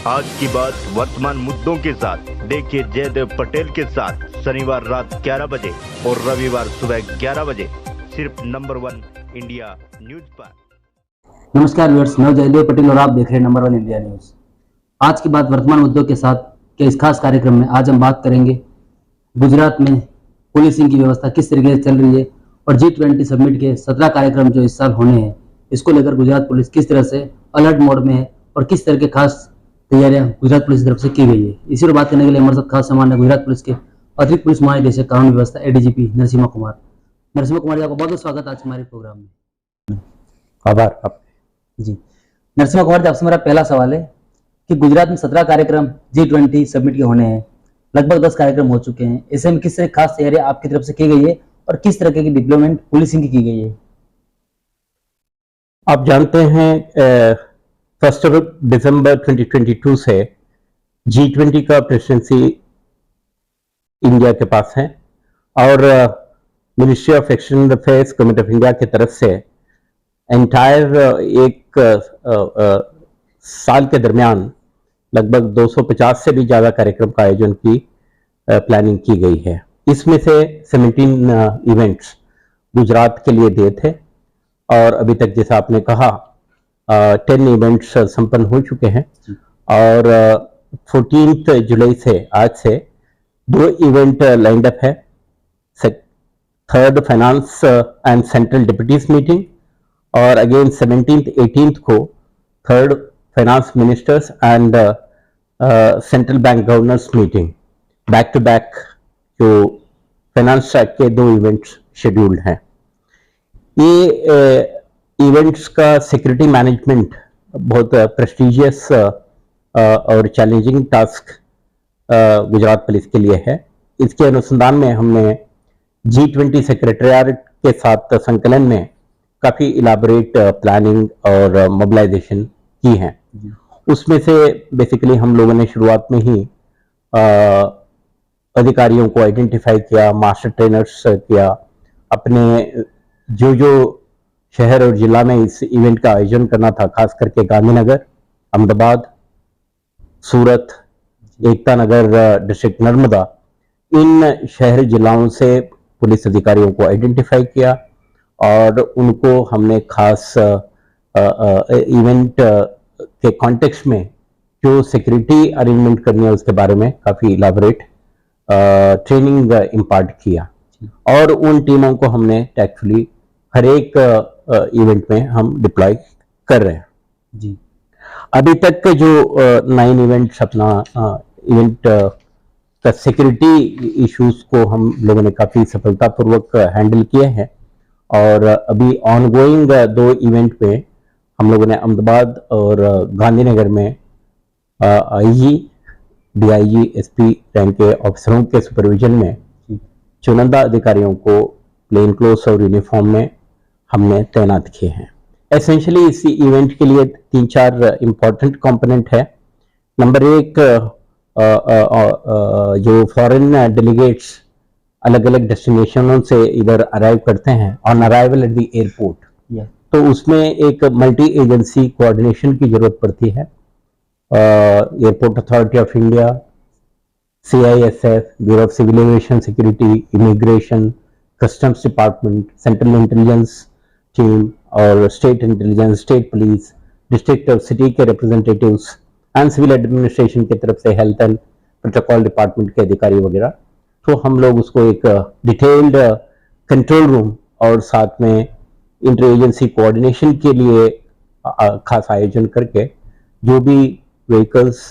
आज की बात वर्तमान मुद्दों के साथ देखिए जयदेव पटेल के साथ शनिवार रात 11 बजे और रविवार सुबह 11 बजे सिर्फ नंबर 1 इंडिया न्यूज पर। नमस्कार व्यूअर्स, मैं जयदेव पटेल और आप देख रहे हैं नंबर 1 इंडिया न्यूज। आज की बात वर्तमान मुद्दों के साथ के इस खास कार्यक्रम में आज हम बात करेंगे गुजरात में पुलिसिंग की व्यवस्था किस तरीके से चल रही है और G20 समिट के 17 कार्यक्रम जो इस साल होने हैं इसको लेकर गुजरात पुलिस किस तरह से अलर्ट मोड में है और किस तरह के खास तैयारियां गुजरात पुलिस की तरफ से की गई है। इसी पर बात करने के लिए हमारे साथ खास सामान है गुजरात पुलिस के अतिरिक्त पुलिस महानिदेशक कानून व्यवस्था ADGP नरसिम्हा कुमार जी, आपका बहुत बहुत स्वागत है आज हमारे प्रोग्राम में। आभार आप जी। नरसिम्हा कुमार जी, आपसे मेरा पहला सवाल है कि गुजरात में 17 कार्यक्रम G20 समिट के होने हैं, लगभग 10 कार्यक्रम हो चुके हैं, ऐसे में किस तरह खास तैयारी आपकी तरफ से की गई है और किस तरह की डिप्लॉयमेंट पुलिसिंग की गई है? आप जानते हैं 1 दिसंबर 2022 से G20 का प्रेसिडेंसी इंडिया के पास है और ministry of external affairs government of India की तरफ से एंटायर एक साल के दरमियान लगभग 250 से भी ज़्यादा कार्यक्रम का आयोजन की प्लानिंग की गई है। इसमें से 17 इवेंट्स गुजरात के लिए दिए थे और अभी तक जैसा आपने कहा 10 इवेंट्स संपन्न हो चुके हैं और 14 जुलाई से आज से 2 इवेंट लाइंड अप है। 3rd finance and central deputies meeting और अगेन 17th 18th को 3rd finance ministers and central bank governors meeting back to back जो फाइनेंस ट्रैक के 2 इवेंट्स शेड्यूल्ड हैं। ये इवेंट्स का सिक्योरिटी मैनेजमेंट बहुत प्रेस्टिजियस और चैलेंजिंग टास्क गुजरात पुलिस के लिए है। इसके अनुसंधान में हमने G20 सेक्रेटरिएट के साथ संकलन में काफ़ी इलाबोरेट प्लानिंग और मोबिलाइजेशन की है। उसमें से बेसिकली हम लोगों ने शुरुआत में ही अधिकारियों को आइडेंटिफाई किया, मास्टर ट्रेनर्स किया, अपने जो शहर और जिला में इस इवेंट का आयोजन करना था, खास करके गांधीनगर, अहमदाबाद, सूरत, एकता नगर, डिस्ट्रिक्ट नर्मदा, इन शहर जिलाओं से पुलिस अधिकारियों को आइडेंटिफाई किया और उनको हमने खास इवेंट के कॉन्टेक्स्ट में जो सिक्योरिटी अरेंजमेंट करनी है उसके बारे में काफ़ी इलाबोरेट ट्रेनिंग इम्पार्ट किया और उन टीमों को हमने टैक्चुअली हर एक इवेंट में हम डिप्लॉय कर रहे हैं। जी। अभी तक के जो 9 इवेंट्स अपना इवेंट का सिक्योरिटी इश्यूज को हम लोगों ने काफ़ी सफलतापूर्वक हैंडल किए हैं और अभी ऑनगोइंग 2 इवेंट में हम लोगों ने अहमदाबाद और गांधीनगर में IG, DIG, SP रैंक के ऑफिसरों के सुपरविजन में चुनिंदा अधिकारियों को प्लेन क्लोथ्स और यूनिफॉर्म में हमने तैनात किए हैं। एसेंशियली इस इवेंट के लिए 3-4 इम्पॉर्टेंट कंपोनेंट है। नंबर 1, जो फॉरेन डेलीगेट्स अलग अलग डेस्टिनेशनों से इधर अराइव करते हैं on arrival at the airport, तो उसमें एक मल्टी एजेंसी कोऑर्डिनेशन की जरूरत पड़ती है। Airport authority of India, CISF, bureau of civil aviation security, immigration, customs department, central intelligence team और state intelligence, state police, district और सिटी के रिप्रेजेंटेटिव्स एंड सिविल एडमिनिस्ट्रेशन की तरफ से हेल्थ एंड प्रोटोकॉल डिपार्टमेंट के अधिकारी वगैरह, तो हम लोग उसको एक डिटेल्ड कंट्रोल रूम और साथ में इंटर एजेंसी कोऑर्डिनेशन के लिए खास आयोजन करके जो भी vehicles,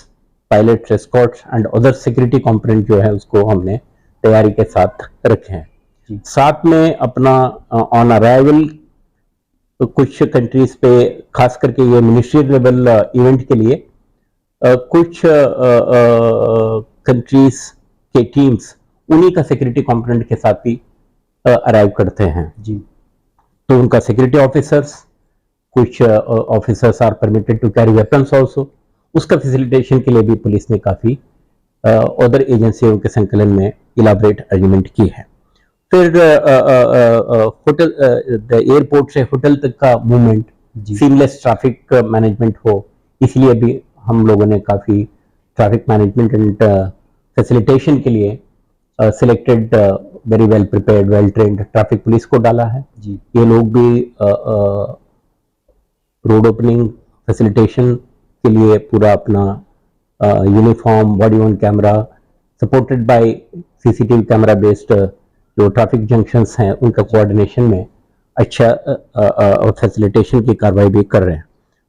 pilot, Escorts and other security component जो है उसको हमने तैयारी के साथ रखे हैं। साथ में अपना ऑन अराइवल कुछ कंट्रीज पे, खास करके ये मिनिस्ट्री लेवल इवेंट के लिए कुछ कंट्रीज के टीम्स उन्हीं का सिक्योरिटी कंपोनेंट के साथ ही अराइव करते हैं। जी। तो उनका सिक्योरिटी ऑफिसर्स, कुछ officers are permitted to carry weapons also, उसका फैसिलिटेशन के लिए भी पुलिस ने काफ़ी अदर एजेंसियों के संकलन में इलाबरेट अरेंजमेंट की है। फिर होटल, एयरपोर्ट से होटल तक का मूवमेंट, सीमलेस ट्रैफिक मैनेजमेंट हो, इसलिए भी हम लोगों ने काफ़ी ट्रैफिक मैनेजमेंट एंड फैसिलिटेशन के लिए selected very well prepared well trained traffic police को डाला है जी। ये लोग भी रोड ओपनिंग फैसिलिटेशन के लिए पूरा अपना uniform body on camera supported by CCTV camera based जो ट्रैफिक जंक्शंस हैं उनका कोऑर्डिनेशन में अच्छा और फैसिलिटेशन की कार्रवाई भी कर रहे हैं।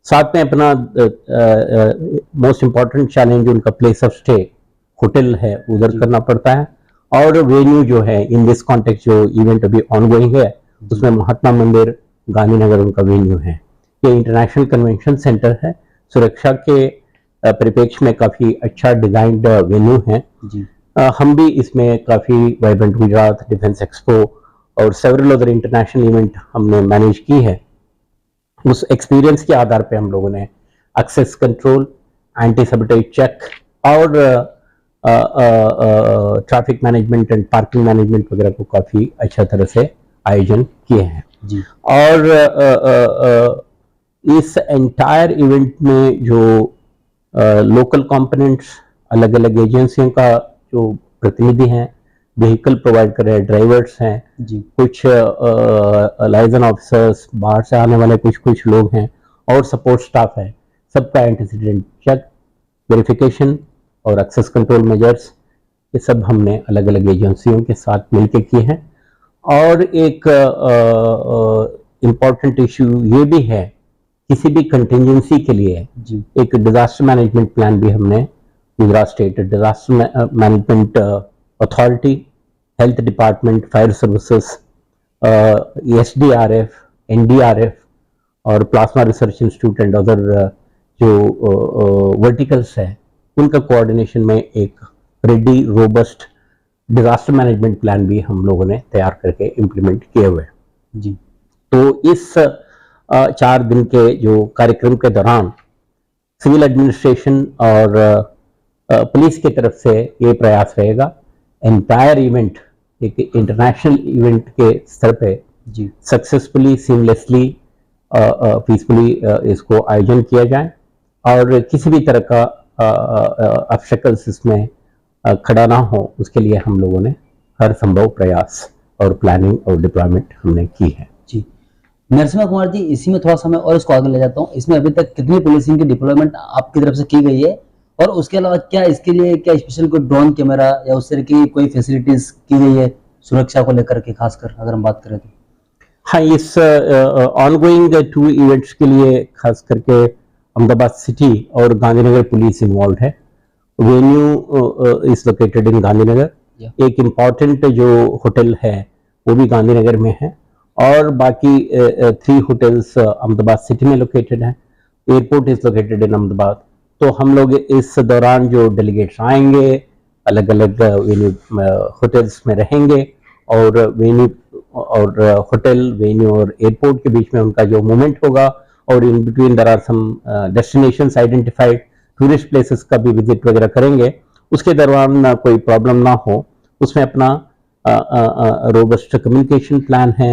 साथ में अपना मोस्ट इम्पॉर्टेंट चैलेंज उनका प्लेस ऑफ स्टे होटल है उधर करना पड़ता है, और वेन्यू जो है इन दिस कॉन्टेक्स्ट जो इवेंट अभी ऑनगोइंग है उसमें महात्मा मंदिर गांधीनगर उनका वेन्यू है। ये इंटरनेशनल कन्वेंशन सेंटर है, सुरक्षा के परिप्रेक्ष्य में काफ़ी अच्छा डिजाइंड वेन्यू है जी। हम भी इसमें काफ़ी वाइब्रेंट गुजरात डिफेंस एक्सपो और सेवरल अदर इंटरनेशनल इवेंट हमने मैनेज की है। उस एक्सपीरियंस के आधार पे हम लोगों ने एक्सेस कंट्रोल, एंटी सबटेज चेक और traffic management and parking management वगैरह को काफ़ी अच्छा तरह से आयोजन किए हैं जी। और इस एंटायर इवेंट में जो लोकल कंपोनेंट्स अलग अलग एजेंसियों का जो प्रतिनिधि हैं, व्हीकल प्रोवाइड कर रहे हैं, ड्राइवर्स हैं जी। कुछ लाइजन ऑफिसर्स, बाहर से आने वाले कुछ लोग हैं और सपोर्ट स्टाफ है, सबका एंटीसीडेंट चेक, वेरिफिकेशन और एक्सेस कंट्रोल मेजर्स ये सब हमने अलग अलग एजेंसियों के साथ मिलकर किए हैं। और एक इम्पॉर्टेंट इशू ये भी है, किसी भी कंटिजेंसी के लिए जी। एक डिजास्टर मैनेजमेंट प्लान भी हमने Gujarat state disaster management authority, health department, fire services, SDRF, NDRF और plasma research institute and other जो वर्टिकल्स है उनका कोऑर्डिनेशन में एक ready robust disaster management plan भी हम लोगों ने तैयार करके इम्प्लीमेंट किए हुए हैं जी। तो इस 4 दिन के जो कार्यक्रम के दौरान सिविल एडमिनिस्ट्रेशन और पुलिस की तरफ से ये प्रयास रहेगा एंटायर इवेंट एक इंटरनेशनल इवेंट के स्तर पे जी। सक्सेसफुली सीमलेसली पीसफुली इसको आयोजन किया जाए और किसी भी तरह का ऑब्स्टेकल्स इसमें खड़ा ना हो, उसके लिए हम लोगों ने हर संभव प्रयास और प्लानिंग और डिप्लॉयमेंट हमने की है जी। नरसिम्हा कुमार जी, इसी में थोड़ा सा मैं और इसको आगे ले जाता हूँ। इसमें अभी तक कितनी पुलिसिंग की डिप्लॉयमेंट आपकी तरफ से की गई है, और उसके अलावा क्या इसके लिए क्या स्पेशल कोई ड्रोन कैमरा या उस तरह की कोई फैसिलिटीज की गई है सुरक्षा को लेकर के, खासकर अगर हम बात करें तो? हाँ, इस ऑनगोइंग 2 इवेंट्स के लिए खास करके अहमदाबाद सिटी और गांधीनगर पुलिस इन्वॉल्व है। Venue is located in Gandhinagar. एक इम्पॉर्टेंट जो होटल है वो भी गांधीनगर में है और बाकी 3 होटल्स अहमदाबाद सिटी में लोकेटेड हैं। Airport is located in Ahmedabad. तो हम लोग इस दौरान जो डेलीगेट्स आएंगे अलग अलग वेन्यू होटल्स में रहेंगे और वेन्यू और होटल वेन्यू और एयरपोर्ट के बीच में उनका जो मूवमेंट होगा और in between there are some destinations identified, tourist places का भी विजिट वगैरह करेंगे। उसके दौरान कोई प्रॉब्लम ना हो उसमें अपना रोबस्ट कम्युनिकेशन प्लान है।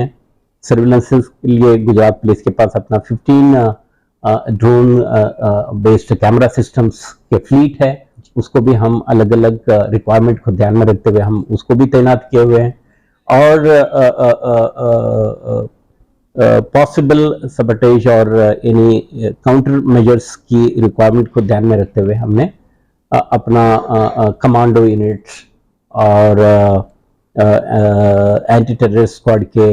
सर्विलेंस के लिए गुजरात पुलिस के पास अपना 15 ड्रोन बेस्ड कैमरा सिस्टम्स के फ्लीट है, उसको भी हम अलग अलग रिक्वायरमेंट को ध्यान में रखते हुए हम उसको भी तैनात किए हुए हैं। और पॉसिबल सबटेज और एनी काउंटर मेजर्स की रिक्वायरमेंट को ध्यान में रखते हुए हमने अपना कमांडो यूनिट्स और एंटी टेररिस्ट स्क्वाड के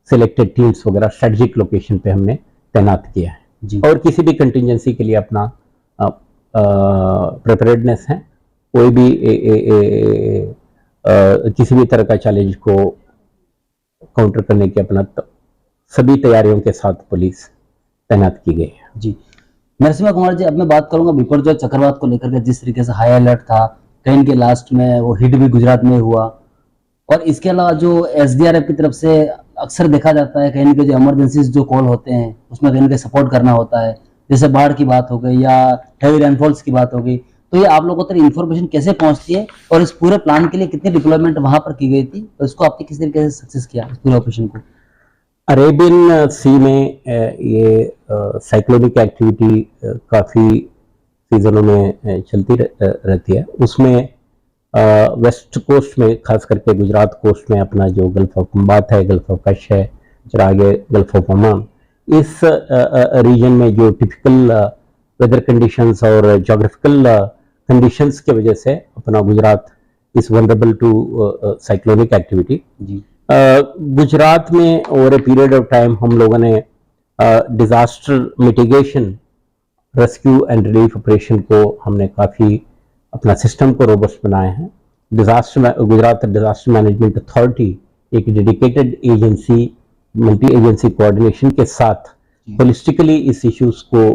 सिलेक्टेड टीम्स वगैरह स्ट्रेटजिक लोकेशन पे हमने तैनात किया है जी। और किसी भी कंटिजेंसी के लिए अपना प्रिपेयर्डनेस है। कोई भी किसी भी तरह का चैलेंज को काउंटर करने की अपना सभी तैयारियों के साथ पुलिस तैनात की गई है जी। नरसिम्हा कुमार जी, अब मैं बात करूंगा बिपरजॉय चक्रवात को लेकर के, जिस तरीके से हाई अलर्ट था, कहीं के लास्ट में वो हिट भी गुजरात में हुआ, और इसके अलावा जो SDRF की तरफ से अक्सर देखा जाता है कहीं के जो इमरजेंसीज जो कॉल होते हैं उसमें कहीं के सपोर्ट करना होता है, जैसे बाढ़ की बात हो गई या हेवी रेनफॉल्स की बात हो गई, तो ये आप लोगों तक इन्फॉर्मेशन कैसे पहुंचती है और इस पूरे प्लान के लिए कितनी डिप्लॉयमेंट वहां पर की गई थी और इसको आपने किस तरीके से सक्सेस किया इस पूरे ऑपरेशन को? अरेबियन सी में ये साइक्लोनिक एक्टिविटी काफ़ी सीजनों में चलती रहती है। उसमें वेस्ट कोस्ट में, खास करके गुजरात कोस्ट में अपना जो गल्फ ऑफ खंबात है, गल्फ ऑफ कच्छ है, फिर आगे गल्फ ऑफ ओमान, इस रीजन में जो टिपिकल वेदर कंडीशंस और जोग्राफिकल कंडीशंस की वजह से अपना Gujarat is vulnerable to cyclonic activity. Gujarat में over a period of time हम लोगों ने disaster mitigation, rescue and relief operation को हमने काफ़ी अपना सिस्टम को रोबस्ट बनाए हैं। गुजरात डिजास्टर मैनेजमेंट अथॉरिटी एक dedicated agency, multi agency coordination के साथ होलिस्टिकली इस इश्यूज को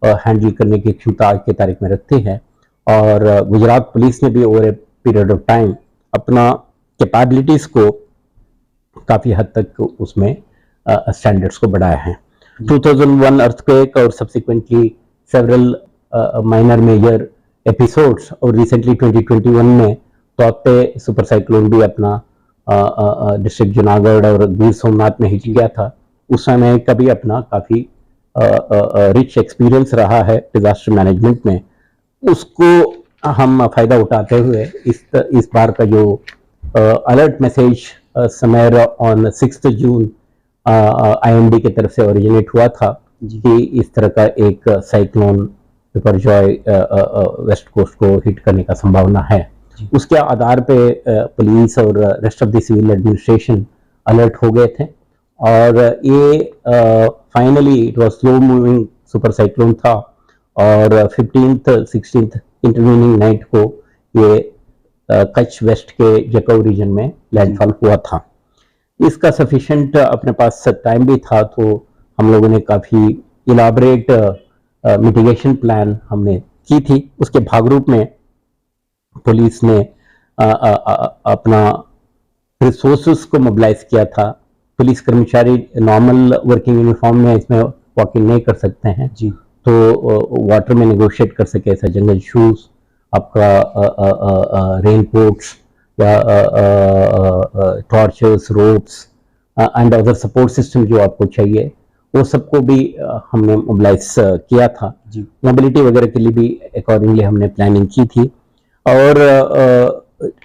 हैंडल करने की क्षमता आज की तारीख में रखती है। और गुजरात पुलिस ने भी over a period of time अपना कैपेबिलिटीज को काफ़ी हद तक उसमें स्टैंडर्ड्स को बढ़ाया है। 2001 अर्थक्वेक और subsequently several minor major episodes और रिसेंटली 2021 में तौते सुपर साइक्लोन भी अपना डिस्ट्रिक्ट जूनागढ़ और गिर सोमनाथ में हिट गया था। उस समय का भी अपना काफ़ी रिच एक्सपीरियंस रहा है डिजास्टर मैनेजमेंट में। उसको हम फायदा उठाते हुए इस बार का जो alert message somewhere on 6 June IMD की तरफ से ओरिजिनेट हुआ था कि इस तरह का एक साइक्लोन बिपरजॉय वेस्ट कोस्ट को हिट करने का संभावना है। उसके आधार पे पुलिस और rest of the civil administration alert हो गए थे और ये finally it was slow moving super cyclone था और 15th 16th इंटरवीनिंग नाइट को ये कच्छ वेस्ट के जकऊ रीजन में लैंडफॉल हुआ था। इसका सफिशिएंट अपने पास टाइम भी था, तो हम लोगों ने काफ़ी इलाबरेट मिटिगेशन प्लान हमने की थी। उसके भागरूप में पुलिस ने अपना रिसोर्सेस को मोबिलाइज किया था। पुलिस कर्मचारी नॉर्मल वर्किंग यूनिफॉर्म में इसमें वॉकिंग नहीं कर सकते हैं जी, तो वाटर में नेगोशिएट कर सके ऐसा जंगल शूज, आपका रेन कोट्स या tortures, ropes and other support system जो आपको चाहिए, वो सबको भी हमने मोबिलाइज किया था। मोबिलिटी वगैरह के लिए भी अकॉर्डिंगली हमने प्लानिंग की थी। और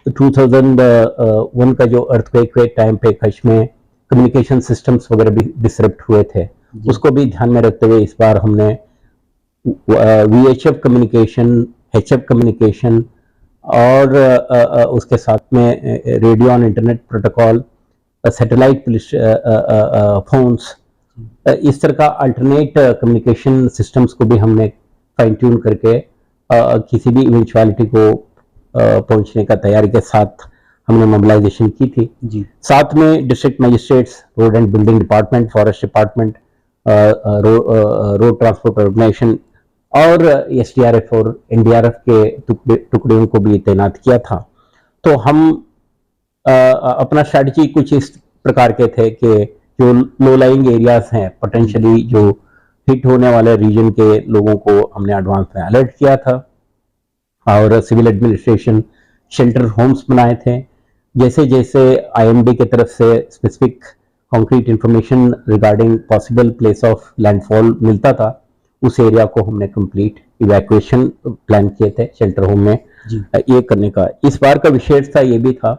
2001 का जो अर्थक्वेक के टाइम पे कच्छ में कम्युनिकेशन सिस्टम्स वगैरह भी डिसरप्ट हुए थे, उसको भी ध्यान में रखते हुए इस बार हमने VHF कम्युनिकेशन, HF कम्युनिकेशन और उसके साथ में radio on internet protocol, satellite phones, इस तरह का अल्टरनेट कम्युनिकेशन सिस्टम्स को भी हमने फाइन ट्यून करके किसी भी इवेंचुअलिटी को पहुंचने का तैयारी के साथ हमने मोबिलाइजेशन की थी जी। साथ में district magistrates, road and building department, forest department, road transport organisation और SDRF और NDRF के टुकड़ियों को भी तैनात किया था। तो हम अपना स्ट्रैटेजी कुछ इस प्रकार के थे कि जो लो लाइंग एरियाज हैं, पोटेंशियली जो हिट होने वाले रीजन के लोगों को हमने एडवांस में अलर्ट किया था और सिविल एडमिनिस्ट्रेशन शेल्टर होम्स बनाए थे। जैसे जैसे IMD की तरफ से specific concrete information regarding possible place of landfall मिलता था, उस एरिया को हमने कंप्लीट इवैक्यूएशन प्लान किए थे शेल्टर होम में ये करने का। इस बार का विशेष था ये भी था,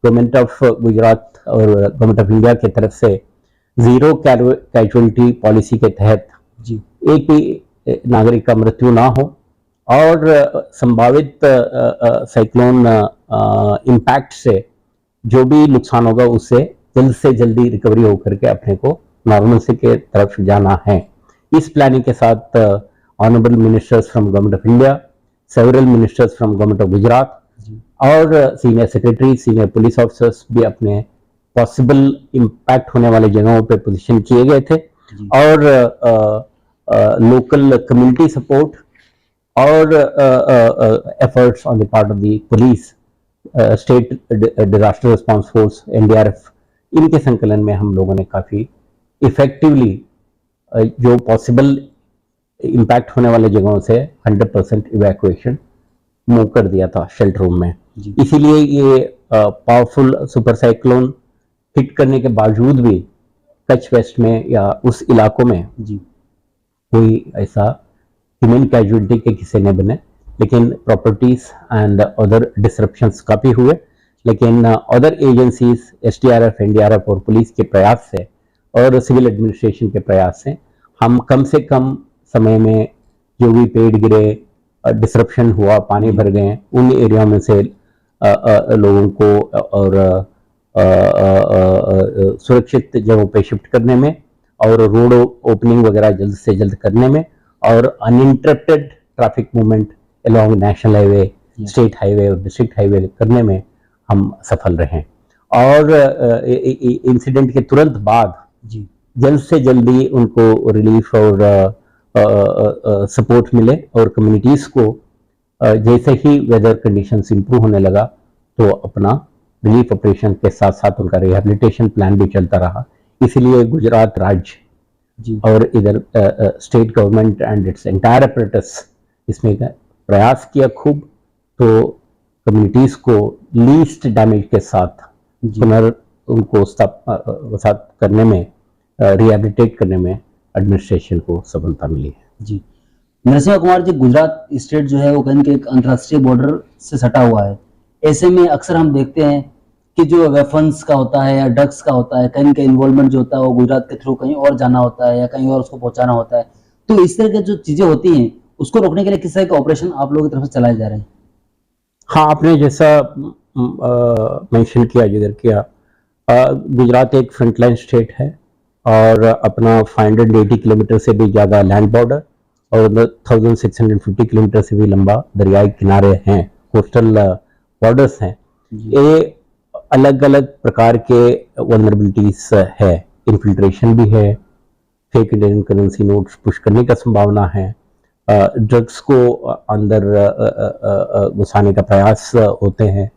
गवर्नमेंट ऑफ गुजरात और गवर्नमेंट ऑफ इंडिया की तरफ से जीरो कैजुअलिटी पॉलिसी के तहत एक भी नागरिक का मृत्यु ना हो और संभावित साइक्लोन इम्पैक्ट से जो भी नुकसान होगा उससे जल्द से जल्दी रिकवरी होकर के अपने को नॉर्मलसी के तरफ जाना है। इस प्लानिंग के साथ honourable ministers from government of India, several ministers from government of Gujarat और senior secretary, senior police officers भी अपने पॉसिबल इम्पैक्ट होने वाले जगहों पे पोजीशन किए गए थे और लोकल कम्युनिटी सपोर्ट और efforts on the part of the police, state disaster response force, NDRF, इनके संकलन में हम लोगों ने काफ़ी इफेक्टिवली जो पॉसिबल इम्पैक्ट होने वाले जगहों से 100% इवैक्यूएशन मूव कर दिया था शेल्टर रूम में। इसीलिए ये पावरफुल सुपर साइक्लोन हिट करने के बावजूद भी कच्छ वेस्ट में या उस इलाकों में कोई ऐसा ह्यूमन कैजुअलिटी के किसी ने बने, लेकिन प्रॉपर्टीज एंड अदर डिसरप्शंस काफ़ी हुए। लेकिन अदर एजेंसीज, एसडीआरएफ, एनडीआरएफ और पुलिस के प्रयास से और सिविल एडमिनिस्ट्रेशन के प्रयास से हम कम से कम समय में जो भी पेड़ गिरे, डिसरप्शन हुआ, पानी भर गए, उन एरिया में से लोगों को और सुरक्षित जगहों पे शिफ्ट करने में और रोड ओपनिंग वगैरह जल्द से जल्द करने में और uninterrupted traffic movement along national highway, state highway और डिस्ट्रिक्ट हाईवे करने में हम सफल रहे। और इंसिडेंट के तुरंत बाद जल्द से जल्दी उनको रिलीफ और सपोर्ट मिले और कम्युनिटीज़ को जैसे ही वेदर कंडीशंस इंप्रूव होने लगा तो अपना रिलीफ ऑपरेशन के साथ साथ उनका रिहैबिलिटेशन प्लान भी चलता रहा। इसलिए गुजरात राज्य और इधर state government and its entire apparatus इसमें प्रयास किया खूब, तो कम्युनिटीज़ को लीस्ट डैमेज के साथ उनको साथ करने में, रिहैबिलिटेट करने में एडमिनिस्ट्रेशन को सफलता मिली है। जी नरसिम्हा कुमार जी, गुजरात स्टेट जो है वो कहीं एक अंतर्राष्ट्रीय बॉर्डर से सटा हुआ है। ऐसे में अक्सर हम देखते हैं कि जो वेफन्स का होता है या ड्रग्स का होता है, कहीं का इन्वॉल्वमेंट जो होता है वो गुजरात के थ्रू कहीं और जाना होता है या कहीं और उसको पहुंचाना होता है। तो इस तरह की जो चीजें होती हैं उसको रोकने के लिए किस तरह का ऑपरेशन आप लोगों की तरफ से चलाए जा रहे हैं? हाँ, आपने जैसा मेंशन किया, जिधर किया, गुजरात एक फ्रंटलाइन स्टेट है और अपना 580 किलोमीटर से भी ज़्यादा लैंड बॉर्डर और 1650 किलोमीटर से भी लंबा दरियाई किनारे हैं, कोस्टल बॉर्डर्स हैं। ये अलग अलग प्रकार के वल्नरेबिलिटीज है, इन्फिल्ट्रेशन भी है, fake Indian currency notes push करने का संभावना है, ड्रग्स को अंदर घुसाने का प्रयास होते हैं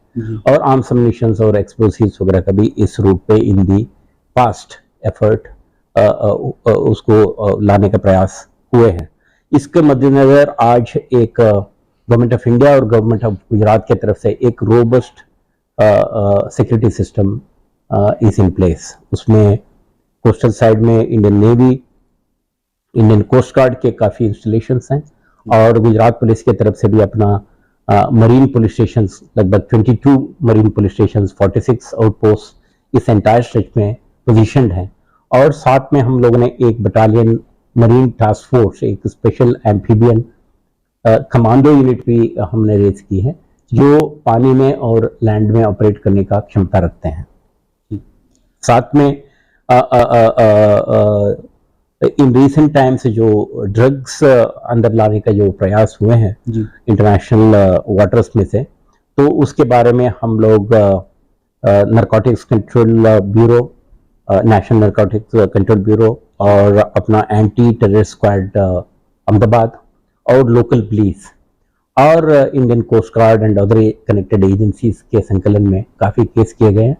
और आर्म्स एम्युनिशंस और एक्सप्लोसिव्स वगैरह का भी इस रूट पे इन दी पास्ट एफर्ट उसको लाने का प्रयास हुए हैं। इसके मद्देनजर आज एक गवर्नमेंट ऑफ इंडिया और गवर्नमेंट ऑफ गुजरात की तरफ से एक robust security system is in place. उसमें कोस्टल साइड में Indian navy, Indian coast guard के काफ़ी इंस्टॉलेशंस हैं और गुजरात पुलिस की तरफ से भी अपना मरीन पुलिस स्टेशन, लगभग 22 मरीन पुलिस स्टेशन, 46 आउटपोस्ट इस एंटायर स्ट्रेच में पोजीशनड हैं। और साथ में हम लोगों ने एक बटालियन मरीन टास्क फोर्स, एक स्पेशल एम्फीबियन कमांडो यूनिट भी हमने रेज की है जो पानी में और लैंड में ऑपरेट करने का क्षमता रखते हैं। साथ में इन रिसेंट टाइम्स जो ड्रग्स अंदर लाने का जो प्रयास हुए हैं इंटरनेशनल वाटर्स में से, तो उसके बारे में हम लोग narcotics control bureau, national narcotics control bureau और अपना एंटी टेररिस्ट स्क्वाड अहमदाबाद और लोकल पुलिस और Indian coast guard and other connected agencies के संकलन में काफ़ी केस किए गए हैं।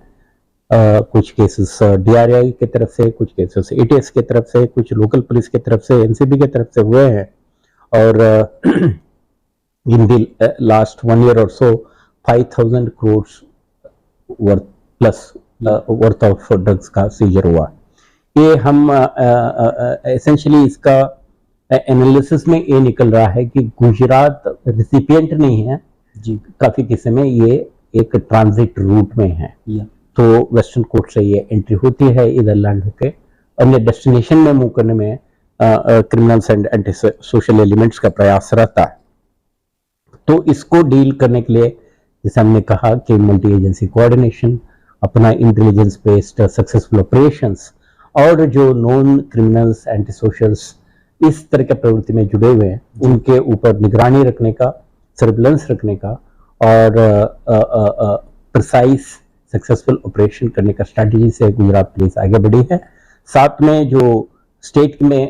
कुछ केसेस डीआरआई की तरफ से, कुछ केसेस एटीएस की तरफ से, कुछ लोकल पुलिस की तरफ से, एनसीबी की तरफ से हुए हैं। और इन द लास्ट 1 year और सो 5,000 crores वर्थ ऑफ ड्रग्स का सीजर हुआ। ये हम एसेंशियली इसका एनालिसिस में ये निकल रहा है कि गुजरात रिसिपिएंट नहीं है जी, काफ़ी किस्से में ये एक ट्रांजिट रूट में है। तो वेस्टर्न कोस्ट से ये एंट्री होती है, इधर लैंड होके अन्य डेस्टिनेशन में मूव करने में criminals and anti social elements का प्रयास रहता है। तो इसको डील करने के लिए जैसे हमने कहा कि मल्टी एजेंसी कोऑर्डिनेशन, अपना इंटेलिजेंस बेस्ड सक्सेसफुल ऑपरेशंस और जो नॉन क्रिमिनल्स, एंटी सोशल्स इस तरह के प्रवृत्ति में जुड़े हुए हैं उनके ऊपर निगरानी रखने का, सर्विलेंस रखने का और प्रिसाइज सक्सेसफुल ऑपरेशन करने का स्ट्रैटेजी से गुजरात पुलिस आगे बढ़ी है। साथ में जो स्टेट में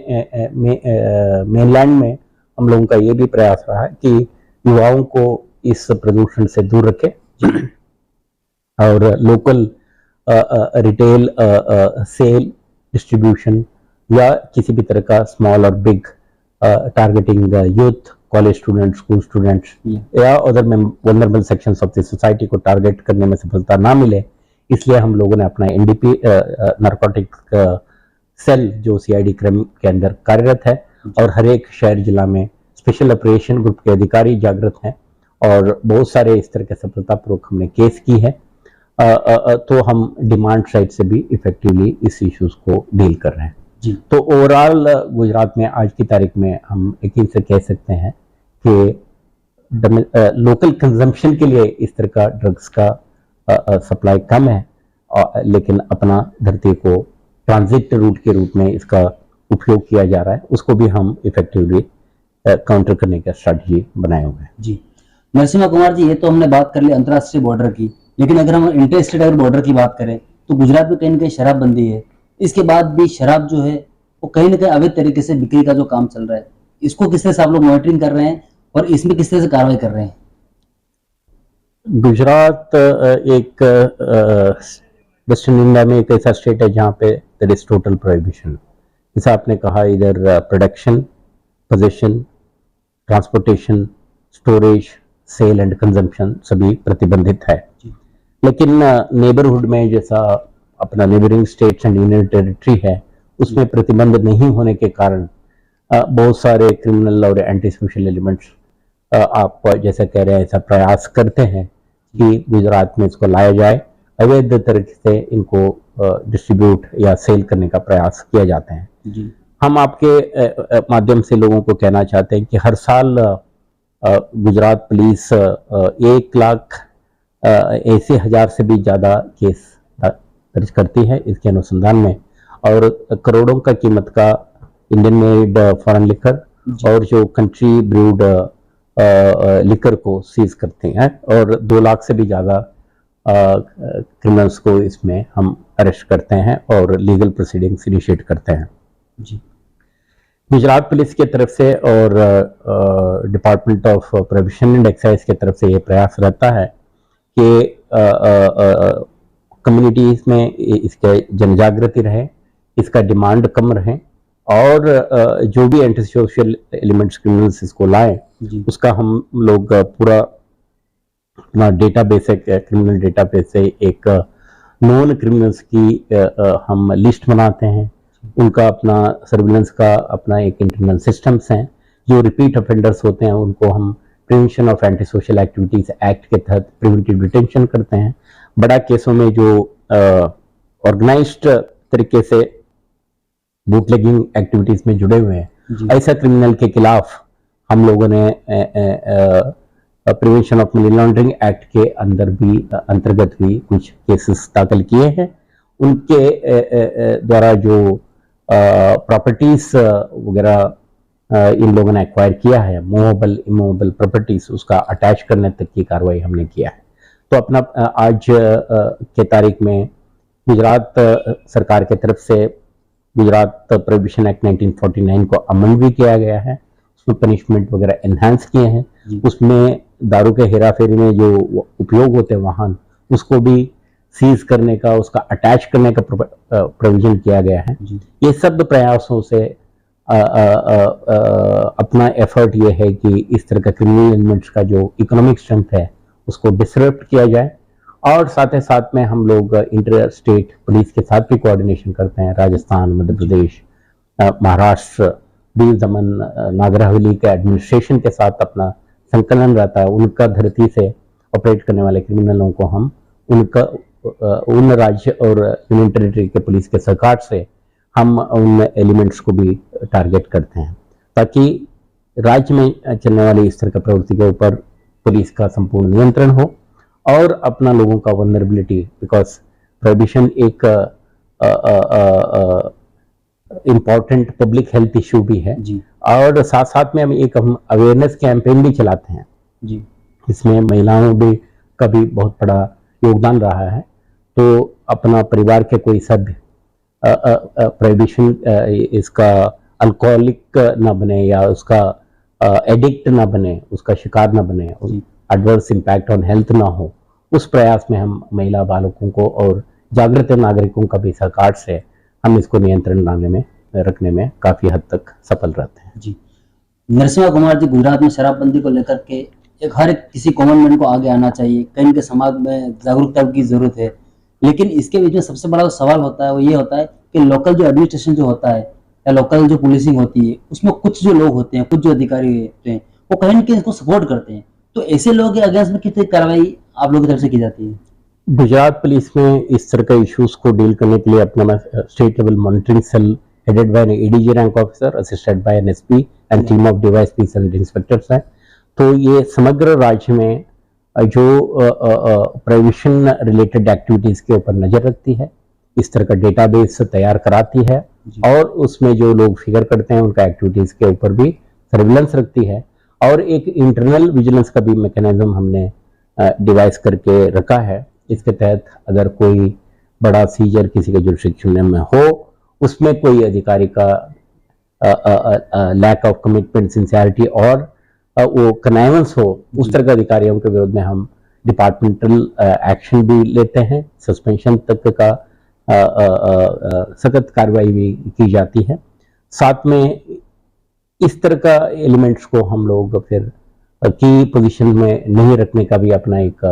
मेनलैंड में हम लोगों का ये भी प्रयास रहा है कि युवाओं को इस प्रदूषण से दूर रखें और लोकल रिटेल सेल, डिस्ट्रीब्यूशन या किसी भी तरह का स्मॉल और big targeting youth, college students, school students या other vulnerable sections of the society को टारगेट करने में सफलता ना मिले, इसलिए हम लोगों ने अपना एनडीपी नारकोटिक सेल जो सीआईडी क्राइम के अंदर कार्यरत है और हर एक शहर जिला में स्पेशल ऑपरेशन ग्रुप के अधिकारी जागृत हैं और बहुत सारे इस तरह के सफलतापूर्वक हमने केस की है। तो हम डिमांड साइड से भी इफेक्टिवली इस इश्यूज को डील कर रहे हैं जी। तो ओवरऑल गुजरात में आज की तारीख में हम यकीन से कह सकते हैं कि लोकल कंजम्पशन के लिए इस तरह का ड्रग्स का सप्लाई कम है, लेकिन अपना धरती को ट्रांजिट रूट के रूप में इसका उपयोग किया जा रहा है, उसको भी हम इफेक्टिवली काउंटर करने का स्ट्रैटेजी बनाए हुए हैं जी। नरसिम्हा कुमार जी, ये तो हमने बात कर ली अंतर्राष्ट्रीय बॉर्डर की, लेकिन अगर हम इंटर स्टेट अगर बॉर्डर की बात करें तो गुजरात में कहीं ना कहीं शराबबंदी है। इसके बाद भी शराब जो है वो कहीं ना कहीं अवैध तरीके से बिक्री का जो काम चल रहा है, इसको किस तरह से आप लोग मॉनिटरिंग कर रहे हैं और इसमें किस तरह से कार्रवाई कर रहे हैं? गुजरात एक वेस्टर्न इंडिया में एक ऐसा स्टेट है जहाँ पे देयर इज टोटल प्रोहिबिशन। जैसा आपने कहा, इधर production, possession, transportation, storage, sale and consumption सभी प्रतिबंधित है। लेकिन नेबरहुड में जैसा अपना neighbouring states and union territory है, उसमें प्रतिबंध नहीं होने के कारण बहुत सारे क्रिमिनल और एंटी सोशल एलिमेंट्स आप जैसा कह रहे हैं ऐसा प्रयास करते हैं कि गुजरात में इसको लाया जाए, अवैध तरीके से इनको डिस्ट्रीब्यूट या सेल करने का प्रयास किया जाते हैं जी। हम आपके माध्यम से लोगों को कहना चाहते हैं कि हर साल गुजरात पुलिस 1 लाख ऐसे 1000 से भी ज़्यादा केस दर्ज करती है इसके अनुसंधान में, और करोड़ों का कीमत का इंडियन मेड फॉरेन लिकर और जो कंट्री ब्रूड लिकर को सीज करते हैं, और 2 लाख से भी ज़्यादा क्रिमिनल्स को इसमें हम अरेस्ट करते हैं और लीगल प्रोसीडिंग्स इनिशिएट करते हैं जी। गुजरात पुलिस की तरफ से और department of prohibition and excise की तरफ से ये प्रयास रहता है कि कम्युनिटीज में इसके जनजागृति रहे, इसका डिमांड कम रहे, और जो भी एंटी सोशल एलिमेंट्स क्रिमिनल्स इसको लाए उसका हम लोग पूरा अपना डेटाबेस है, क्रिमिनल डेटाबेस से एक नॉन क्रिमिनल्स की हम लिस्ट बनाते हैं, उनका अपना सर्विलेंस का अपना एक इंटरनल सिस्टम्स हैं, जो रिपीट ऑफेंडर्स होते हैं उनको हम prevention of anti social activities act के तहत प्रिवेंटिव डिटेंशन करते हैं। बड़ा केसों में जो ऑर्गेनाइज्ड तरीके से बूटलेगिंग एक्टिविटीज में जुड़े हुए हैं, ऐसा क्रिमिनल के खिलाफ हम लोगों ने prevention of money laundering act के अंतर्गत भी कुछ केसेस दाखिल किए हैं। उनके द्वारा जो प्रॉपर्टीज वगैरह इन लोगों ने एक्वायर किया है, मूवेबल इमूवेबल प्रॉपर्टीज, उसका अटैच करने तक की कार्रवाई हमने किया है। तो अपना आज के तारीख में गुजरात सरकार की तरफ से गुजरात प्रोहिबिशन एक्ट 1949 को अमेंड भी किया गया है, उसमें पनिशमेंट वगैरह एनहांस किए हैं, उसमें दारू के हेरा फेरी में जो उपयोग होते हैं वाहन, उसको भी सीज करने का, उसका अटैच करने का प्रोविजन किया गया है। ये सब प्रयासों से अपना एफर्ट ये है कि इस तरह का क्रिमिनल एलिमेंट्स का जो इकोनॉमिक स्ट्रेंथ है उसको डिसरप्ट किया जाए, और साथ ही साथ में हम लोग इंटर स्टेट पुलिस के साथ भी कोऑर्डिनेशन करते हैं। राजस्थान, मध्य प्रदेश, महाराष्ट्र, दीव दमन, नागर हवेली के एडमिनिस्ट्रेशन के साथ अपना संकलन रहता है। उनका धरती से ऑपरेट करने वाले क्रिमिनलों को हम उन राज्य और यूनियन टेरिटरी के पुलिस के सहकार से हम उन एलिमेंट्स को भी टारगेट करते हैं, ताकि राज्य में चलने वाली इस तरह का प्रवृत्ति के ऊपर पुलिस का संपूर्ण नियंत्रण हो, और अपना लोगों का वल्नरेबिलिटी, बिकॉज प्रोहिबिशन एक इम्पॉर्टेंट पब्लिक हेल्थ इशू भी है जी। और साथ साथ में हम अवेयरनेस कैंपेन भी चलाते हैं जी। इसमें महिलाओं भी का भी बहुत बड़ा योगदान रहा है। तो अपना परिवार के कोई सभ्य प्रोहिबिशन इसका अल्कोहलिक ना बने या उसका एडिक्ट ना बने, उसका शिकार ना बने, एडवर्स इम्पैक्ट ऑन हेल्थ ना हो, उस प्रयास में हम महिला बालकों को और जागृत नागरिकों का भी सहकार से हम इसको नियंत्रण रखने में काफी हद तक सफल रहते हैं जी। नरसिम्हा कुमार जी, गुजरात में शराबबंदी को लेकर के हर किसी कॉमन मैन को आगे आना चाहिए, कहीं के समाज में जागरूकता की जरूरत है, लेकिन इसके बीच में सबसे बड़ा सवाल होता है वो ये होता है कि लोकल जो एडमिनिस्ट्रेशन जो होता है, या लोकल जो पुलिसिंग होती है उसमें कुछ जो लोग होते हैं, कुछ जो अधिकारी होते हैं, वो कहीं न कहीं इसको सपोर्ट करते हैं। तो ऐसे लोगों के अगेंस्ट में कितनी कार्रवाई आप लोगों की तरफ से की जाती है? गुजरात पुलिस में इस तरह के इश्यूज को डील करने के लिए अपना state level monitoring cell headed by an ADG rank officer assisted by an SP and team of DYSPs and inspectors है। तो ये समग्र राज्य में जो प्रोहिबिशन रिलेटेड एक्टिविटीज के ऊपर नजर रखती है, इस तरह का डेटाबेस तैयार कराती है और उसमें जो लोग फिगर करते हैं उनका एक्टिविटीज के ऊपर भी सर्विलेंस रखती है और एक इंटरनल विजिलेंस का भी मैकेनिज्म हमने डिवाइस करके रखा है। इसके तहत अगर कोई बड़ा सीजर किसी के जुरिस्डिक्शन में हो, उसमें कोई अधिकारी का लैक ऑफ कमिटमेंट, सिंसियरिटी और वो कनाइवेंस हो, उस तरह के अधिकारियों के विरुद्ध में हम डिपार्टमेंटल एक्शन भी लेते हैं, सस्पेंशन तक का सख्त कार्रवाई भी की जाती है। साथ में इस तरह का एलिमेंट्स को हम लोग फिर की पोजीशन में नहीं रखने का भी अपना एक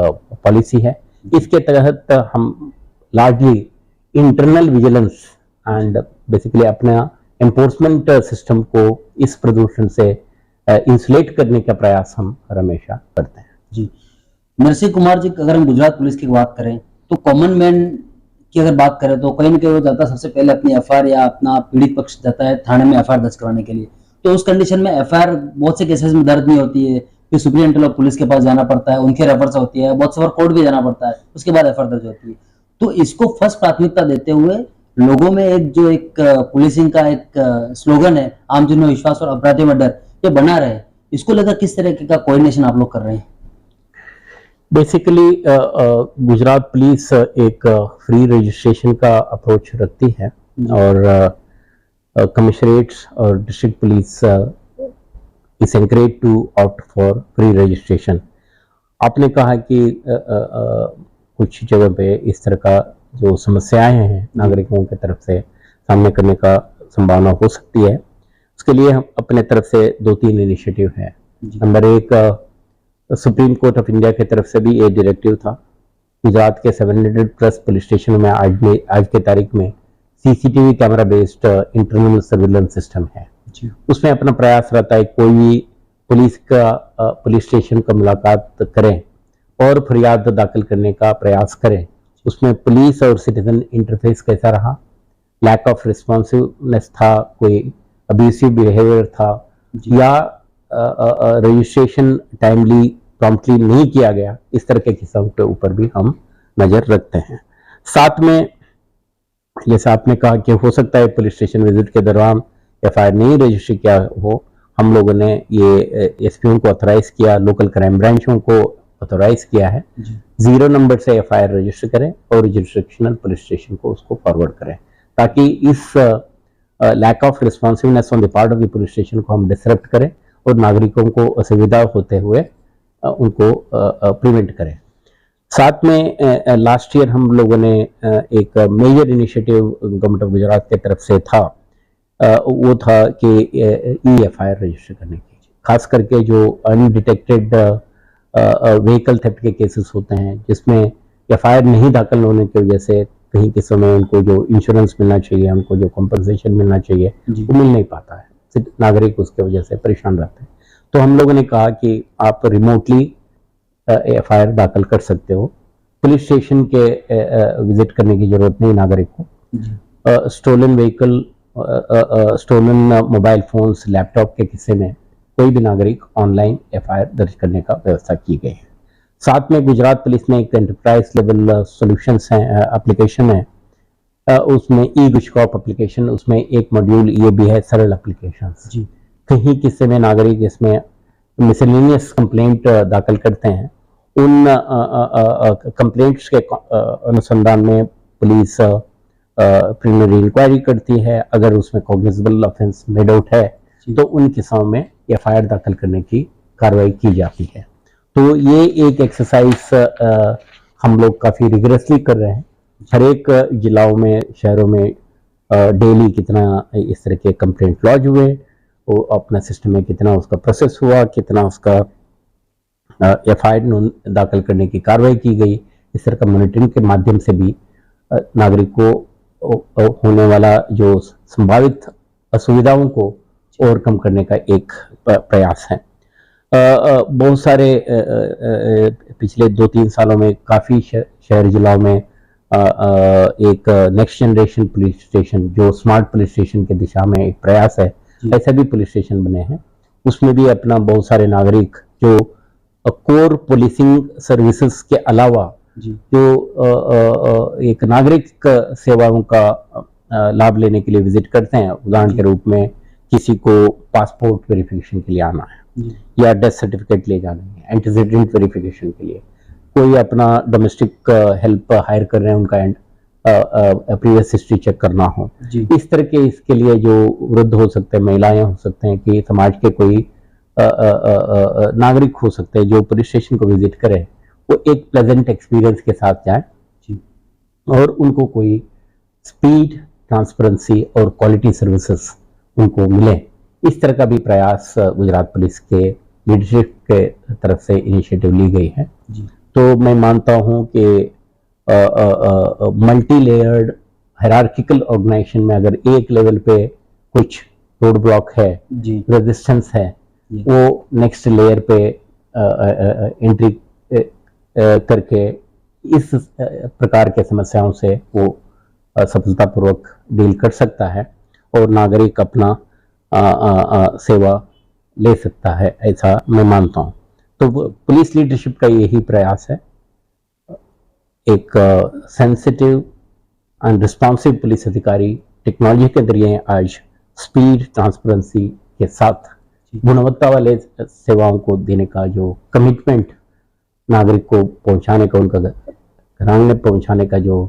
पॉलिसी है। इसके तहत हम largely internal vigilance and basically अपना एनफोर्समेंट सिस्टम को इस प्रदूषण से इंसुलेट करने का प्रयास हम हमेशा करते हैं। जी, नरसिंह कुमार जी, अगर हम गुजरात पुलिस की बात करें तो कॉमन मैन की अगर बात करें तो कहीं ना कहीं वो जाता है सबसे पहले अपनी एफआईआर या अपना पीड़ित पक्ष जाता है थाने में एफआईआर दर्ज करवाने के लिए। तो उस कंडीशन में एफआईआर बहुत से केसेस में दर्ज नहीं होती है, फिर सुप्रिंटेंडेंट ऑफ पुलिस के पास जाना पड़ता है, उनके रेफर से होती है, बहुत से बार कोर्ट भी जाना पड़ता है, उसके बाद एफआईआर दर्ज होती है। तो इसको फर्स्ट प्राथमिकता देते हुए लोगों में एक पुलिसिंग का एक स्लोगन है, आमजन में विश्वास और अपराधियों में डर, ये बना रहे, इसको लेकर किस तरह का कोऑर्डिनेशन आप लोग कर रहे हैं? बेसिकली गुजरात पुलिस एक फ्री रजिस्ट्रेशन का अप्रोच रखती है और कमिश्नरेट्स और district police is encourage to opt for free registration. आपने कहा कि कुछ जगह पे इस तरह का जो समस्याएं हैं नागरिकों की तरफ से सामने करने का संभावना हो सकती है, उसके लिए हम अपने तरफ से 2-3 इनिशिएटिव है। Number 1, supreme court of India की तरफ से भी एक डायरेक्टिव था। गुजरात के 700+ पुलिस स्टेशन में आज के तारीख में CCTV camera based internal surveillance system है। उसमें अपना प्रयास रहता है कोई भी पुलिस स्टेशन का मुलाकात करें और फरियाद दाखिल करने का प्रयास करें, उसमें पुलिस और सिटीजन इंटरफेस कैसा रहा, लैक ऑफ रिस्पॉन्सिवनेस था, कोई अब्यूसिव बिहेवियर था या रजिस्ट्रेशन टाइमली प्रॉम्प्टली नहीं किया गया, इस तरह के किस्म के ऊपर भी हम नजर रखते हैं। साथ में जैसे आपने कहा कि हो सकता है पुलिस स्टेशन विजिट के दौरान एफआईआर नहीं रजिस्टर किया हो, हम लोगों ने ये एसपीओ को ऑथराइज किया, लोकल क्राइम ब्रांचों को ऑथराइज किया है 0 नंबर से एफआईआर रजिस्टर करें और जुरिस्डिक्शनल पुलिस स्टेशन को उसको फॉरवर्ड करें, ताकि इस lack of responsiveness on the part of the police station को हम डिसरप्ट करें और नागरिकों को असुविधा होते हुए उनको प्रिवेंट करें। साथ में लास्ट ईयर हम लोगों ने एक major initiative government of Gujarat की तरफ से था, वो था कि EFIR रजिस्टर करने की, खास करके जो अनडिटेक्टेड व्हीकल थेफ्ट के केसेस होते हैं जिसमें एफआईआर नहीं दाखिल होने की वजह से कहीं के समय उनको जो इंश्योरेंस मिलना चाहिए, उनको जो कंपनसेशन मिलना चाहिए वो मिल नहीं पाता है, सिर्फ नागरिक उसके वजह से परेशान रहते हैं। तो हम लोगों ने कहा कि आप रिमोटली एफआईआर दाखिल कर सकते हो, पुलिस स्टेशन के विजिट करने की जरूरत नहीं नागरिक को। Stolen vehicle, stolen mobile phones, laptop के किस्से में कोई भी नागरिक ऑनलाइन एफआईआर दर्ज करने का व्यवस्था की गई है। साथ में गुजरात पुलिस ने एक एंटरप्राइज लेवल सॉल्यूशंस है, एप्लीकेशन है, उसमें ई गुजकॉप एप्लीकेशन, उसमें एक मॉड्यूल ये भी है सरल एप्लीकेशंस। कहीं किस्से में नागरिक इसमें मिसलेनियस कंप्लेंट दाखिल करते हैं, उन कंप्लेंट्स के अनुसंधान में पुलिस प्रिलिमिनरी इंक्वायरी करती है, अगर उसमें कॉग्निजेबल ऑफेंस मेड आउट है तो उन किस्सों में एफआईआर दाखिल करने की कार्रवाई की जाती है। तो ये एक एक्सरसाइज हम लोग काफ़ी रिगरसली कर रहे हैं। हर एक जिलाओं में, शहरों में डेली कितना इस तरह के कंप्लेंट लॉन्च हुए, वो अपना सिस्टम में कितना उसका प्रोसेस हुआ, कितना उसका एफआईआर दाखिल करने की कार्रवाई की गई, इस तरह का मॉनिटरिंग के माध्यम से भी नागरिक को होने वाला जो संभावित असुविधाओं को ओवरकम करने का एक प्रयास है। बहुत सारे पिछले 2-3 सालों में काफ़ी शहर जिलों में एक नेक्स्ट जनरेशन पुलिस स्टेशन जो स्मार्ट पुलिस स्टेशन के दिशा में एक प्रयास है, ऐसे भी पुलिस स्टेशन बने हैं। उसमें भी अपना बहुत सारे नागरिक जो कोर पुलिसिंग सर्विसेज के अलावा जो एक नागरिक सेवाओं का लाभ लेने के लिए विजिट करते हैं, उदाहरण के रूप में किसी को पासपोर्ट वेरिफिकेशन के लिए आना है या डेथ सर्टिफिकेट ले जाना है, एंटीसीडेंट वेरिफिकेशन के लिए, कोई अपना डोमेस्टिक हेल्प हायर कर रहे हैं, उनका प्रीवियस हिस्ट्री चेक करना हो, इस तरह के इसके लिए जो वृद्ध हो सकते हैं, महिलाएं हो सकते हैं, कि समाज के कोई नागरिक हो सकते हैं जो पुलिस स्टेशन को विजिट करें, वो एक प्लेजेंट एक्सपीरियंस के साथ जाए और उनको कोई स्पीड, ट्रांसपेरेंसी और क्वालिटी सर्विसेज उनको मिले। इस तरह का भी प्रयास गुजरात पुलिस के लीडरशिप के तरफ से इनिशिएटिव ली गई है। तो मैं मानता हूं कि मल्टी लेयर्ड हायरार्किकल ऑर्गेनाइजेशन में अगर एक लेवल पे कुछ रोड ब्लॉक है, रेजिस्टेंस है, वो नेक्स्ट लेयर पे एंट्री करके इस प्रकार के समस्याओं से वो सफलतापूर्वक डील कर सकता है और नागरिक अपना सेवा ले सकता है, ऐसा मैं मानता हूँ। तो पुलिस लीडरशिप का यही प्रयास है, एक सेंसिटिव एंड रिस्पॉन्सिव पुलिस अधिकारी टेक्नोलॉजी के जरिए आज स्पीड, ट्रांसपेरेंसी के साथ गुणवत्ता वाले सेवाओं को देने का जो कमिटमेंट नागरिक को पहुंचाने का, उनका घर आंगन में पहुंचाने का जो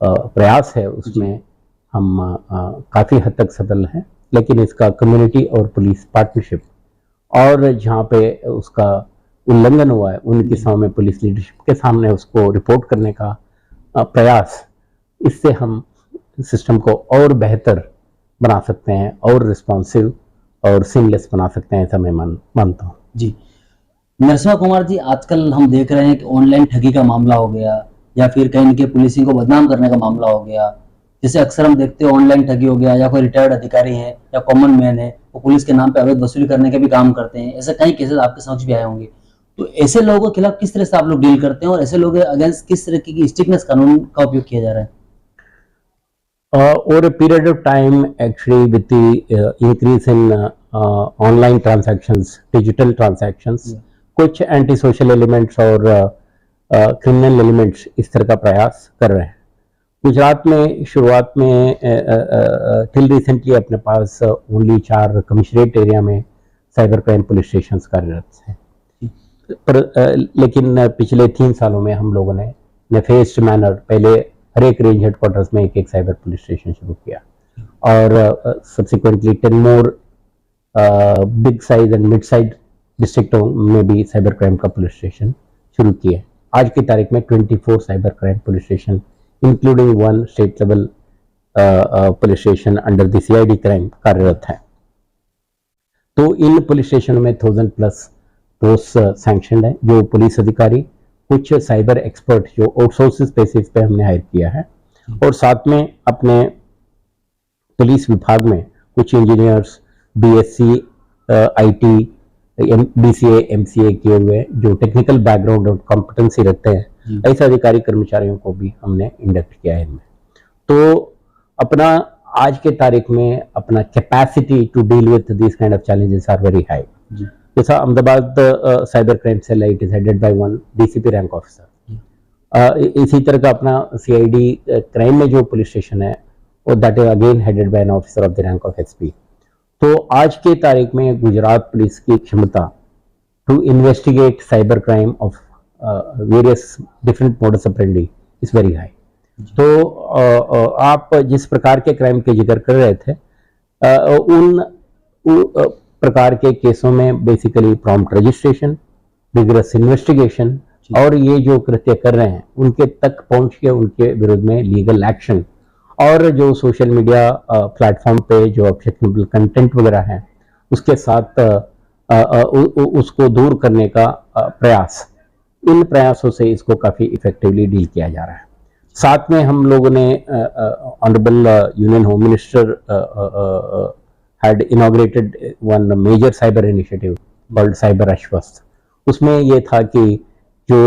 प्रयास है, उसमें हम काफ़ी हद तक सफल हैं। लेकिन इसका कम्युनिटी और पुलिस पार्टनरशिप और जहाँ पे उसका उल्लंघन हुआ है उनके सामने पुलिस लीडरशिप के सामने उसको रिपोर्ट करने का प्रयास, इससे हम सिस्टम को और बेहतर बना सकते हैं और रिस्पॉन्सिव और सीमलेस बना सकते हैं, ऐसा मैं मानता हूँ। जी नरसिम्हा कुमार जी, आजकल हम देख रहे हैं कि ऑनलाइन ठगी का मामला हो गया या फिर कहीं न कहीं पुलिसिंग को बदनाम करने का मामला हो गया। जैसे अक्सर हम देखते हैं ऑनलाइन ठगी हो गया, या कोई रिटायर्ड अधिकारी है या कॉमन मैन है, वो पुलिस के नाम पे अवैध वसूली करने के भी काम करते हैं। ऐसे कई केसेस आपके समक्ष भी आए होंगे। तो ऐसे लोगों के खिलाफ किस तरह से आप लोग डील करते हैं और ऐसे लोगों के अगेंस्ट किस तरह की स्ट्रिक्टनेस कानून का उपयोग किया जा रहा है? Over a period of time, actually, with the increase in online transactions, digital transactions, कुछ एंटी सोशल एलिमेंट्स और क्रिमिनल एलिमेंट्स इस तरह का प्रयास कर रहे हैं। गुजरात में शुरुआत में टिल रिसेंटली अपने पास ओनली 4 कमिश्नरेट एरिया में साइबर क्राइम पुलिस स्टेशन कार्यरत हैं, पर लेकिन पिछले 3 सालों में हम लोगों ने नेफेस्ट मैनर पहले हर एक रेंज हेडक्वार्टर्स में एक साइबर पुलिस स्टेशन शुरू किया और subsequently 10 more big size and mid size डिस्ट्रिक्टों में भी साइबर क्राइम का पुलिस स्टेशन शुरू किए। आज की तारीख में 24 cyber crime police station including 1 state level police station under the CID crime कार्यरत है। तो इन पुलिस स्टेशनों में 1000+ पोस्ट सैंक्शन है, जो पुलिस अधिकारी, कुछ साइबर एक्सपर्ट जो आउटसोर्स बेसिस पे हमने हायर किया है, और साथ में अपने पुलिस विभाग में कुछ engineers, BSc IT BCA MCA किए हुए जो टेक्निकल बैकग्राउंड और कॉम्पिटेंसी रखते हैं, ऐसे अधिकारी कर्मचारियों को भी हमने इंडक्ट किया है इनमें। तो अपना आज के तारीख में अपना capacity to deal with this kind of challenges are very high. जैसा Ahmedabad cyber crime cell it is headed by 1 DCP rank officer. इसी तरह का अपना CID क्राइम में जो पुलिस स्टेशन है वो that is again headed by an officer of the rank of SP। तो आज के तारीख में गुजरात पुलिस की क्षमता to investigate cyber crime of various different modus operandi is very high. तो आप जिस प्रकार के क्राइम के जिक्र कर रहे थे, उन प्रकार के केसों में basically prompt registration, vigorous investigation और ये जो कृत्य कर रहे हैं उनके तक पहुंच के उनके विरुद्ध में लीगल एक्शन, और जो सोशल मीडिया प्लेटफॉर्म पे जो ऑब्जेक्शनेबल कंटेंट वगैरह है उसके साथ उसको दूर करने का प्रयास, इन प्रयासों से इसको काफ़ी इफेक्टिवली डील किया जा रहा है। साथ में हम लोगों ने honourable union home minister had inaugurated one major cyber initiative called Cyber Ashwast. उसमें ये था कि जो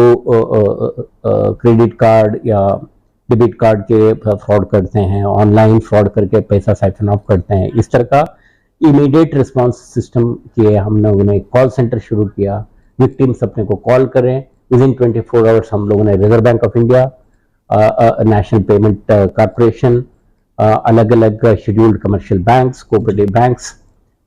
क्रेडिट कार्ड या डेबिट कार्ड के फ्रॉड करते हैं, ऑनलाइन फ्रॉड करके पैसा साइफन ऑफ करते हैं, इस तरह का इमीडिएट रिस्पांस सिस्टम किए हम लोगों ने। कॉल सेंटर शुरू किया, विक्टिम्स अपने को कॉल करें, विदिन 24 आवर्स हम लोगों ने reserve bank of India, national payment corporation, अलग अलग scheduled commercial banks, cooperative banks,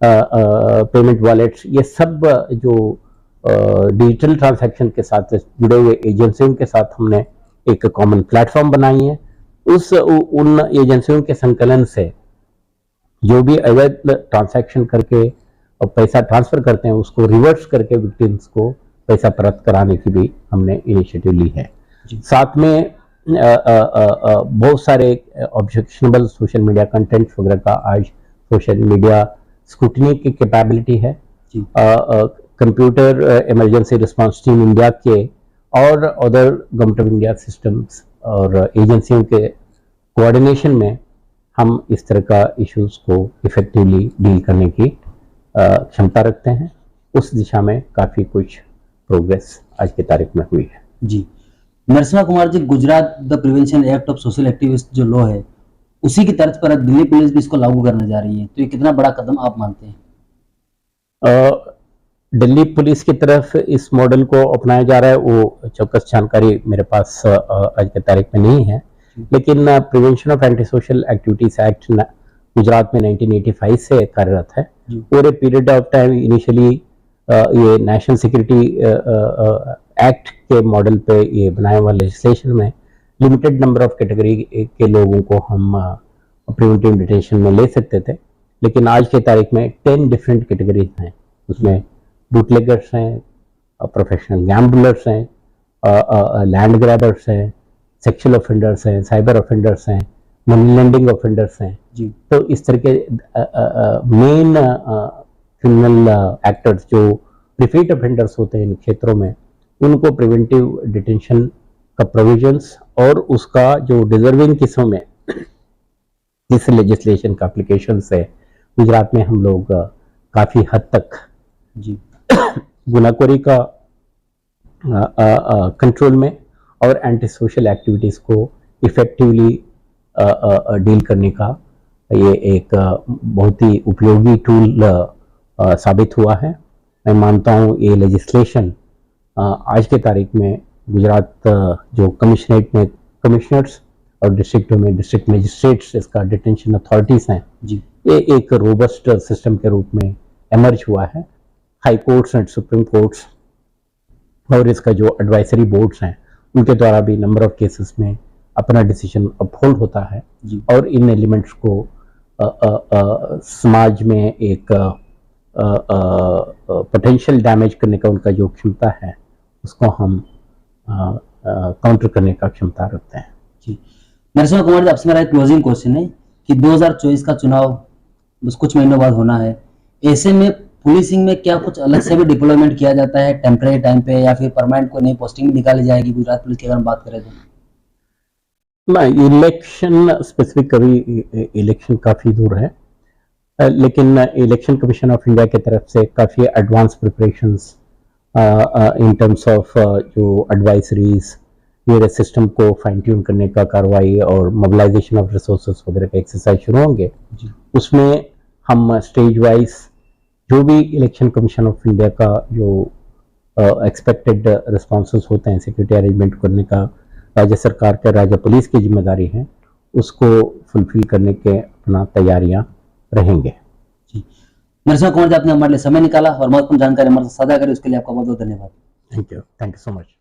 payment wallets, ये सब जो डिजिटल ट्रांजैक्शन के साथ जुड़े हुए एजेंसियों के साथ हमने एक कॉमन प्लेटफॉर्म बनाई है। उन एजेंसियों के संकलन से जो भी अवैध ट्रांजैक्शन करके और पैसा ट्रांसफर करते हैं उसको रिवर्स करके विक्टिम्स को पैसा प्राप्त कराने की भी हमने इनिशिएटिव ली है। साथ में बहुत सारे ऑब्जेक्शनेबल सोशल मीडिया कंटेंट वगैरह का आज सोशल मीडिया स्क्रूटनी की कैपेबिलिटी है। Computer emergency response team India के और other government of India systems और एजेंसियों के कोऑर्डिनेशन में हम इस तरह का इश्यूज को इफेक्टिवली डील करने की क्षमता रखते हैं। उस दिशा में काफ़ी कुछ प्रोग्रेस आज की तारीख में हुई है। जी, Narasimha Kumar ji, Gujarat the prevention act of social activist जो लॉ है, उसी की तर्ज पर दिल्ली पुलिस भी इसको लागू करने जा रही है, तो ये कितना बड़ा कदम आप मानते हैं? दिल्ली पुलिस की तरफ इस मॉडल को अपनाया जा रहा है, वो चौकस जानकारी मेरे पास आज की तारीख में नहीं है, लेकिन prevention of anti social activities act Gujarat में 1985 से कार्यरत है। Over a period of time initially ये नेशनल सिक्योरिटी एक्ट के मॉडल पे ये बनाया हुआ लेजिस्लेशन में लिमिटेड नंबर ऑफ कैटेगरी के लोगों को हम प्रिवेंटिव डिटेंशन में ले सकते थे, लेकिन आज की तारीख में 10 डिफरेंट कैटेगरीज हैं। उसमें बूटलेगर्स हैं, प्रोफेशनल गैम्बलर्स हैं, लैंड ग्रैबर्स हैं, सेक्सुअल ऑफेंडर्स हैं, साइबर ऑफेंडर्स हैं, मनी लेंडिंग ऑफेंडर्स हैं। तो इस तरह के मेन क्रिमिनल एक्टर्स जो रिपीट ऑफेंडर्स होते हैं इन क्षेत्रों में, उनको प्रिवेंटिव डिटेंशन का प्रोविजंस और उसका जो डिजर्विंग किस्मों में इस लेजिस्लेशन का एप्लीकेशन से गुजरात में हम लोग काफ़ी हद तक गुनाखोरी का कंट्रोल में और एंटी सोशल एक्टिविटीज़ को इफेक्टिवली डील करने का ये एक बहुत ही उपयोगी टूल साबित हुआ है। मैं मानता हूँ ये लेजिस्लेशन आज के तारीख में गुजरात जो कमिश्नरेट में कमिश्नर्स और डिस्ट्रिक्टों में डिस्ट्रिक्ट मजिस्ट्रेट्स, इसका डिटेंशन अथॉरिटीज़ हैं, ये एक रोबस्ट सिस्टम के रूप में एमर्ज हुआ है। High courts and supreme courts और इसका जो एडवाइजरी बोर्ड्स हैं उनके द्वारा भी नंबर ऑफ केसेस में अपना डिसीजन अपहोल्ड होता है और इन एलिमेंट्स को समाज में एक पोटेंशियल डैमेज करने का उनका जो क्षमता है उसको हम काउंटर करने का क्षमता रखते हैं। जी, नरसिम्हा कुमार जी, आपसे मेरा एक क्लोजिंग क्वेश्चन है कि 2024 का चुनाव बस कुछ महीनों बाद होना है, ऐसे में पुलिसिंग में क्या कुछ अलग से भी डिप्लॉयमेंट किया जाता है टेम्परेरी टाइम पे, या फिर परमानेंट कोई नई पोस्टिंग निकाली जाएगी गुजरात पुलिस की अगर हम बात करें तो? इलेक्शन स्पेसिफिक कभी इलेक्शन काफ़ी दूर है, लेकिन इलेक्शन कमीशन ऑफ इंडिया की तरफ से काफ़ी advance preparations in terms of जो एडवाइजरीज, मेरे सिस्टम को फाइन ट्यून करने का कार्रवाई और मोबिलाइजेशन ऑफ रिसोर्सेज वगैरह का एक्सरसाइज शुरू होंगे। उसमें हम स्टेज वाइज जो भी इलेक्शन कमीशन ऑफ इंडिया का जो एक्सपेक्टेड रिस्पॉन्सेस होते हैं सिक्योरिटी अरेंजमेंट करने का राज्य सरकार का, राज्य पुलिस की जिम्मेदारी है, उसको फुलफिल करने के अपना तैयारियां रहेंगे। जी, नरसिम्हा कुमार जी, आपने हमारे लिए समय निकाला और महत्वपूर्ण जानकारी हमारे साथ साझा करी, उसके लिए आपका बहुत बहुत धन्यवाद। Thank you so much.